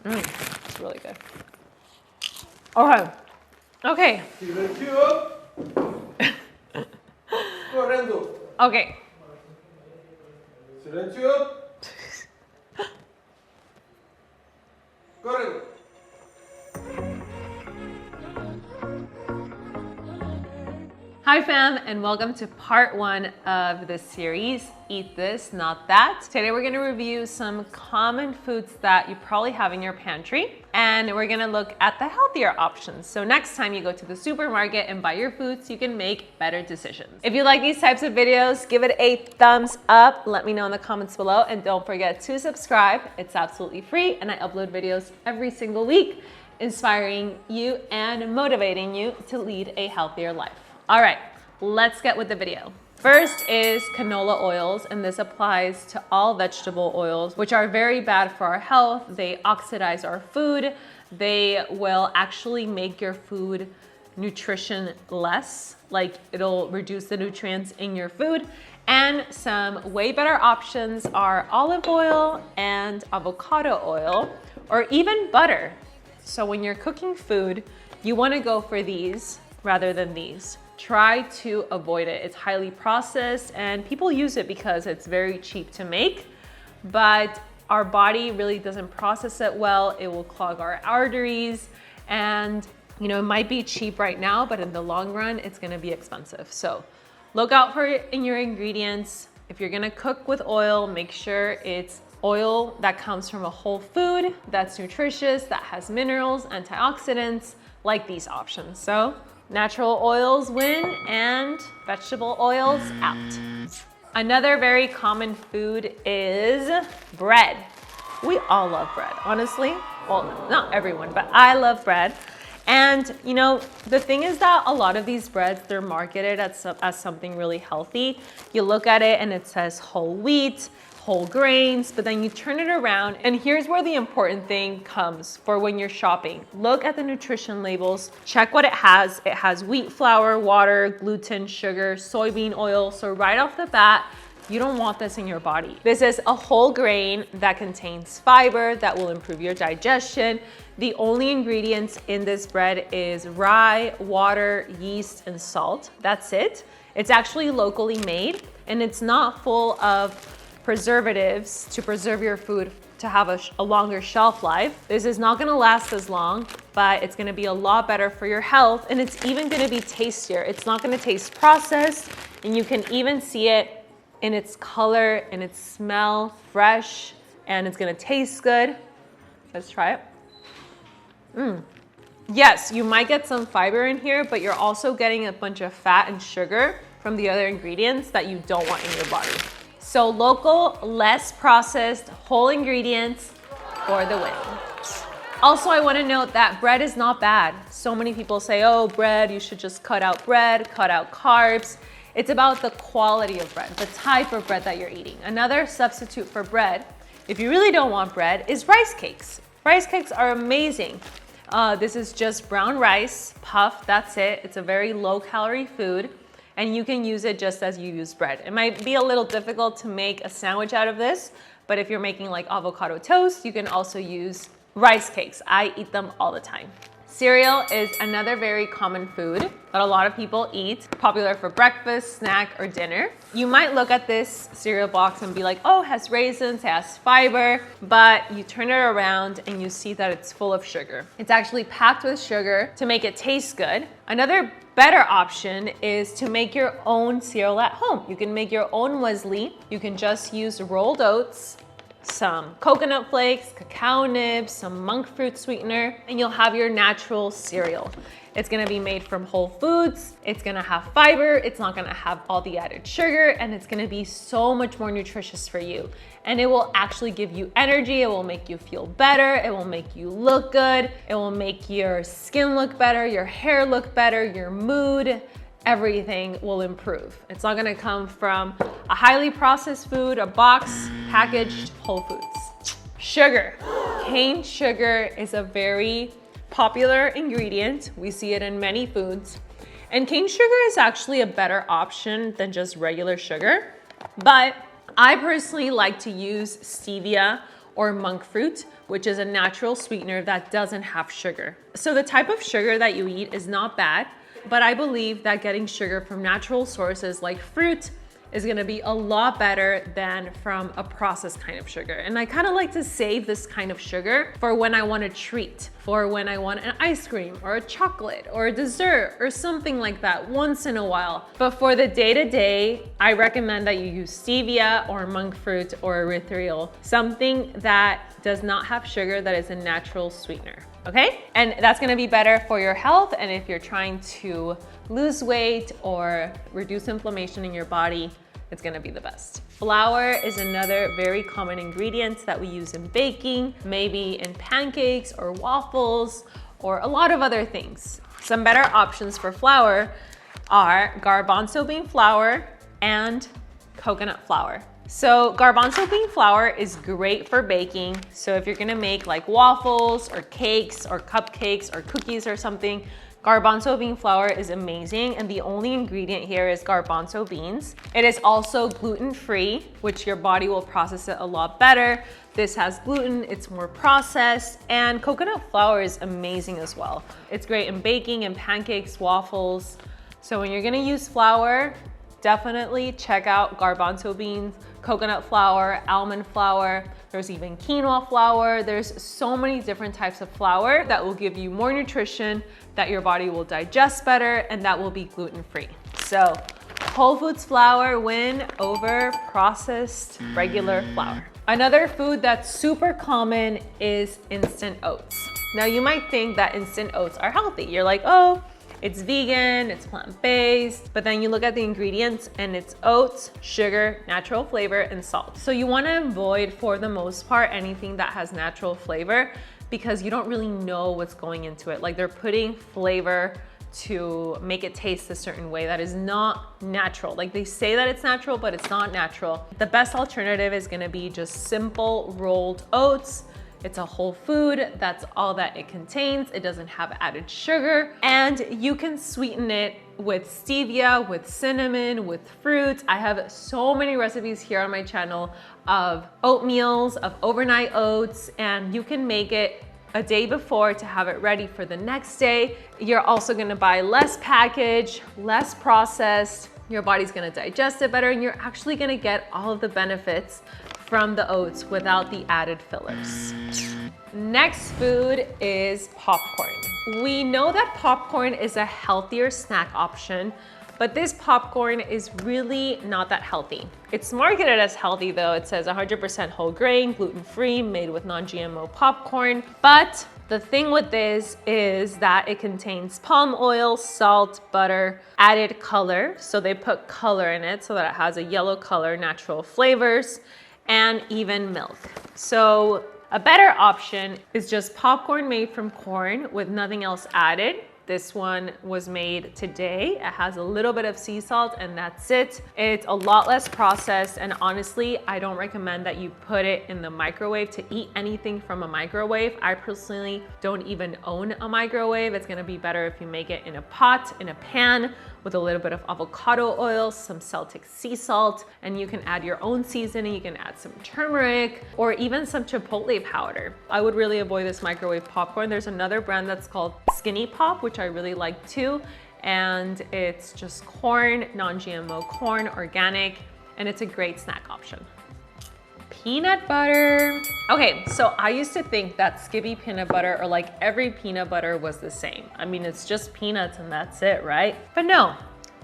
It's really good. Okay. Okay. Correndo. Okay. Silenzio. Correndo. Hi fam, and welcome to part 1 of the series, Eat This, Not That. Today we're gonna review some common foods that you probably have in your pantry, and we're gonna look at the healthier options. So next time you go to the supermarket and buy your foods, you can make better decisions. If you like these types of videos, give it a thumbs up. Let me know in the comments below, and don't forget to subscribe. It's absolutely free, and I upload videos every single week, inspiring you and motivating you to lead a healthier life. All right, let's get with the video. First is canola oils, and this applies to all vegetable oils, which are very bad for our health. They oxidize our food. They will actually make your food nutrition less, like it'll reduce the nutrients in your food. And some way better options are olive oil and avocado oil, or even butter. So when you're cooking food, you wanna go for these rather than these. Try to avoid it. It's highly processed and people use it because it's very cheap to make, but our body really doesn't process it well. It will clog our arteries, and it might be cheap right now, but in the long run, it's gonna be expensive. So look out for it in your ingredients. If you're gonna cook with oil, make sure it's oil that comes from a whole food, that's nutritious, that has minerals, antioxidants, like these options. So natural oils win and vegetable oils out. Another very common food is bread. We all love bread, honestly. Well, not everyone, but I love bread. And the thing is that a lot of these breads, they're marketed as something really healthy. You look at it and it says whole wheat, whole grains, but then you turn it around, and here's where the important thing comes for when you're shopping. Look at the nutrition labels, check what it has. It has wheat flour, water, gluten, sugar, soybean oil. So right off the bat, you don't want this in your body. This is a whole grain that contains fiber that will improve your digestion. The only ingredients in this bread is rye, water, yeast, and salt. That's it. It's actually locally made, and it's not full of preservatives to preserve your food to have a longer shelf life. This is not gonna last as long, but it's gonna be a lot better for your health, and it's even gonna be tastier. It's not gonna taste processed, and you can even see it in its color and its smell, fresh, and it's gonna taste good. Let's try it. Yes, you might get some fiber in here, but you're also getting a bunch of fat and sugar from the other ingredients that you don't want in your body. So local, less processed, whole ingredients for the win. Also, I want to note that bread is not bad. So many people say, oh, bread, you should just cut out bread, cut out carbs. It's about the quality of bread, the type of bread that you're eating. Another substitute for bread, if you really don't want bread, is rice cakes. Rice cakes are amazing. This is just brown rice, puffed, that's it. It's a very low calorie food, and you can use it just as you use bread. It might be a little difficult to make a sandwich out of this, but if you're making like avocado toast, you can also use rice cakes. I eat them all the time. Cereal is another very common food that a lot of people eat, popular for breakfast, snack, or dinner. You might look at this cereal box and be like, oh, it has raisins, it has fiber, but you turn it around and you see that it's full of sugar. It's actually packed with sugar to make it taste good. Another better option is to make your own cereal at home. You can make your own muesli. You can just use rolled oats, some coconut flakes, cacao nibs, some monk fruit sweetener, and you'll have your natural cereal. It's gonna be made from whole foods, it's gonna have fiber, it's not gonna have all the added sugar, and it's gonna be so much more nutritious for you. And it will actually give you energy, it will make you feel better, it will make you look good, it will make your skin look better, your hair look better, your mood, everything will improve. It's not gonna come from a highly processed food, a box, packaged whole foods. Sugar. Cane sugar is a very popular ingredient. We see it in many foods. And cane sugar is actually a better option than just regular sugar. But I personally like to use stevia or monk fruit, which is a natural sweetener that doesn't have sugar. So the type of sugar that you eat is not bad, but I believe that getting sugar from natural sources like fruit is gonna be a lot better than from a processed kind of sugar. And I kind of like to save this kind of sugar for when I want a treat, for when I want an ice cream or a chocolate or a dessert or something like that once in a while. But for the day-to-day, I recommend that you use stevia or monk fruit or erythritol, something that does not have sugar, that is a natural sweetener. Okay? And that's gonna be better for your health. And if you're trying to lose weight or reduce inflammation in your body, it's gonna be the best. Flour is another very common ingredient that we use in baking, maybe in pancakes or waffles, or a lot of other things. Some better options for flour are garbanzo bean flour and coconut flour. So garbanzo bean flour is great for baking. So if you're gonna make like waffles or cakes or cupcakes or cookies or something, garbanzo bean flour is amazing, and the only ingredient here is garbanzo beans. It is also gluten-free, which your body will process it a lot better. This has gluten, it's more processed, and coconut flour is amazing as well. It's great in baking and pancakes, waffles. So when you're gonna use flour, definitely check out garbanzo beans, coconut flour, almond flour. There's even quinoa flour. There's so many different types of flour that will give you more nutrition, that your body will digest better, and that will be gluten-free. So whole foods flour win over processed regular flour. Another food that's super common is instant oats. Now you might think that instant oats are healthy. You're like, oh, it's vegan, it's plant-based, but then you look at the ingredients and it's oats, sugar, natural flavor, and salt. So you wanna avoid, for the most part, anything that has natural flavor, because you don't really know what's going into it. Like, they're putting flavor to make it taste a certain way that is not natural. Like, they say that it's natural, but it's not natural. The best alternative is gonna be just simple rolled oats. It's a whole food, that's all that it contains. It doesn't have added sugar, and you can sweeten it with stevia, with cinnamon, with fruits. I have so many recipes here on my channel of oatmeals, of overnight oats, and you can make it a day before to have it ready for the next day. You're also gonna buy less packaged, less processed. Your body's gonna digest it better, and you're actually gonna get all of the benefits from the oats without the added fillers. Next food is popcorn. We know that popcorn is a healthier snack option, but this popcorn is really not that healthy. It's marketed as healthy though. It says 100% whole grain, gluten-free, made with non-GMO popcorn. But the thing with this is that it contains palm oil, salt, butter, added color. So they put color in it so that it has a yellow color, natural flavors, and even milk. So a better option is just popcorn made from corn with nothing else added. This one was made today. It has a little bit of sea salt and that's it. It's a lot less processed, and honestly, I don't recommend that you put it in the microwave to eat anything from a microwave. I personally don't even own a microwave. It's gonna be better if you make it in a pot, in a pan, with a little bit of avocado oil, some Celtic sea salt, and you can add your own seasoning. You can add some turmeric or even some chipotle powder. I would really avoid this microwave popcorn. There's another brand that's called Skinny Pop, which I really like too. And it's just corn, non-GMO corn, organic, and it's a great snack option. Peanut butter. Okay, so I used to think that Skippy peanut butter, or like every peanut butter, was the same. I mean, it's just peanuts and that's it, right? But no,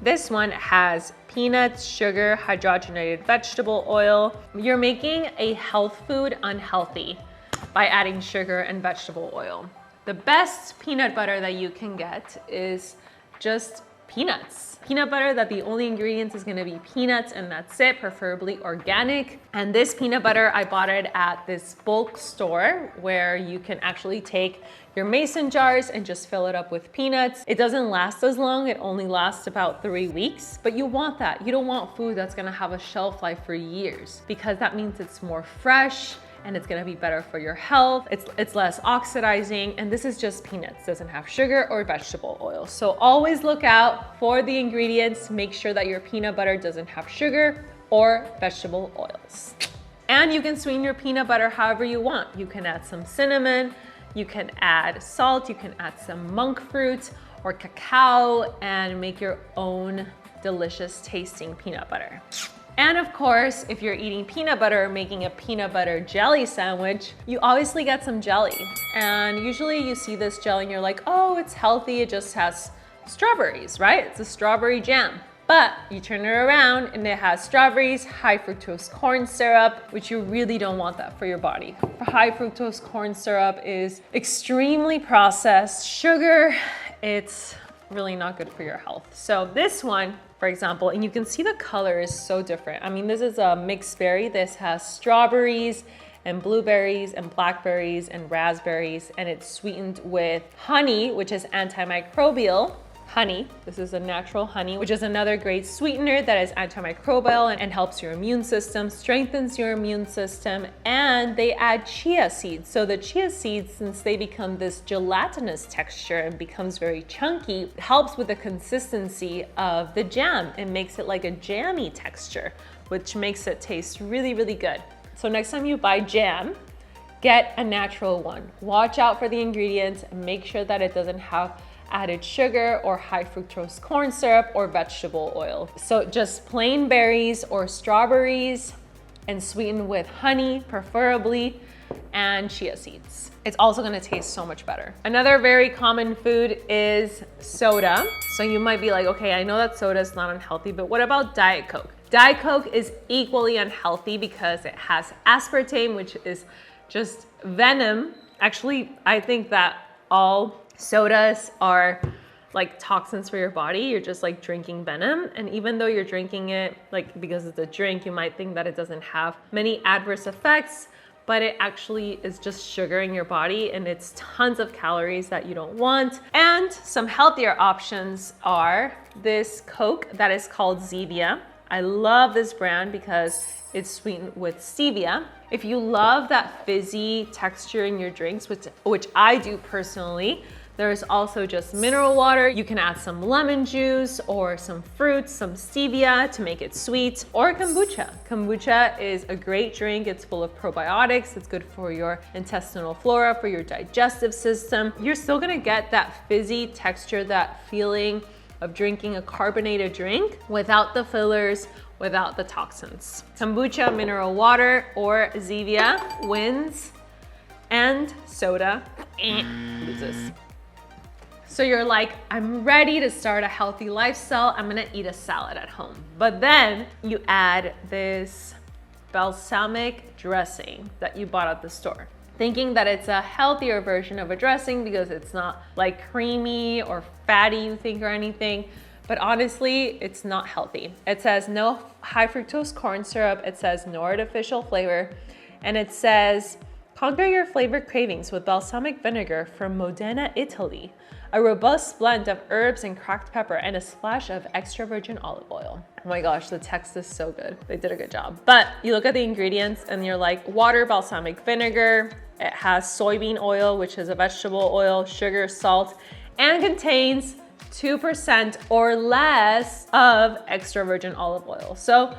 this one has peanuts, sugar, hydrogenated vegetable oil. You're making a health food unhealthy by adding sugar and vegetable oil. The best peanut butter that you can get is just peanuts. Peanut butter that the only ingredients is gonna be peanuts and that's it, preferably organic. And this peanut butter, I bought it at this bulk store where you can actually take your mason jars and just fill it up with peanuts. It doesn't last as long, it only lasts about 3 weeks, but you want that. You don't want food that's gonna have a shelf life for years, because that means it's more fresh and it's gonna be better for your health. It's less oxidizing, and this is just peanuts. Doesn't have sugar or vegetable oil. So always look out for the ingredients. Make sure that your peanut butter doesn't have sugar or vegetable oils. And you can sweeten your peanut butter however you want. You can add some cinnamon, you can add salt, you can add some monk fruit or cacao and make your own delicious tasting peanut butter. And of course, if you're eating peanut butter or making a peanut butter jelly sandwich, you obviously get some jelly. And usually you see this jelly and you're like, oh, it's healthy, it just has strawberries, right? It's a strawberry jam. But you turn it around and it has strawberries, high fructose corn syrup, which you really don't want that for your body. High fructose corn syrup is extremely processed sugar. It's really not good for your health. So this one, for example, and you can see the color is so different. I mean, this is a mixed berry. This has strawberries and blueberries and blackberries and raspberries, and it's sweetened with honey, which is antimicrobial. Honey, this is a natural honey, which is another great sweetener that is antimicrobial and helps your immune system, strengthens your immune system, and they add chia seeds. So the chia seeds, since they become this gelatinous texture and becomes very chunky, helps with the consistency of the jam. It makes it like a jammy texture, which makes it taste really, really good. So next time you buy jam, get a natural one. Watch out for the ingredients and make sure that it doesn't have added sugar or high fructose corn syrup or vegetable oil. So just plain berries or strawberries and sweetened with honey, preferably, and chia seeds. It's also gonna taste so much better. Another very common food is soda. So you might be like, okay, I know that soda is not unhealthy, but what about Diet Coke? Diet Coke is equally unhealthy because it has aspartame, which is just venom. Actually, I think that all sodas are like toxins for your body. You're just like drinking venom. And even though you're drinking it, like because it's a drink, you might think that it doesn't have many adverse effects, but it actually is just sugar in your body and it's tons of calories that you don't want. And some healthier options are this Coke that is called Zevia. I love this brand because it's sweetened with stevia. If you love that fizzy texture in your drinks, which I do personally, there's also just mineral water. You can add some lemon juice or some fruits, some stevia to make it sweet, or kombucha. Kombucha is a great drink. It's full of probiotics. It's good for your intestinal flora, for your digestive system. You're still gonna get that fizzy texture, that feeling of drinking a carbonated drink without the fillers, without the toxins. Kombucha, mineral water, or Zevia wins, and soda loses. So you're like, I'm ready to start a healthy lifestyle. I'm gonna eat a salad at home. But then you add this balsamic dressing that you bought at the store, thinking that it's a healthier version of a dressing because it's not like creamy or fatty, you think, or anything. But honestly, it's not healthy. It says no high fructose corn syrup. It says no artificial flavor. And it says, conquer your flavor cravings with balsamic vinegar from Modena, Italy. A robust blend of herbs and cracked pepper and a splash of extra virgin olive oil. Oh my gosh, the text is so good. They did a good job. But you look at the ingredients and you're like, water, balsamic vinegar. It has soybean oil, which is a vegetable oil, sugar, salt, and contains 2% or less of extra virgin olive oil. So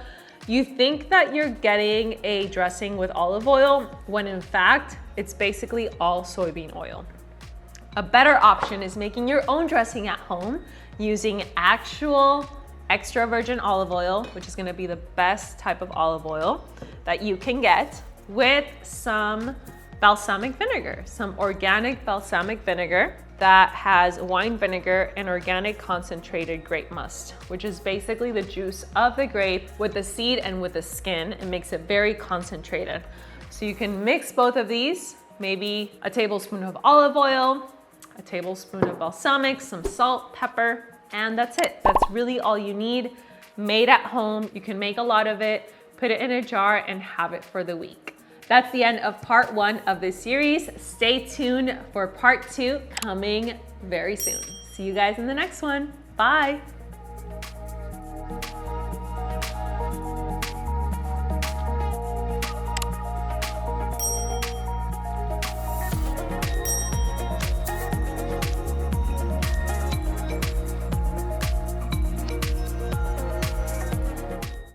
you think that you're getting a dressing with olive oil when in fact, it's basically all soybean oil. A better option is making your own dressing at home using actual extra virgin olive oil, which is gonna be the best type of olive oil that you can get, with some balsamic vinegar, some organic balsamic vinegar that has wine vinegar and organic concentrated grape must, which is basically the juice of the grape with the seed and with the skin. It makes it very concentrated. So you can mix both of these, maybe a tablespoon of olive oil, a tablespoon of balsamic, some salt, pepper, and that's it. That's really all you need. Made at home. You can make a lot of it, put it in a jar, and have it for the week. That's the end of part 1 of this series. Stay tuned for part 2 coming very soon. See you guys in the next one. Bye.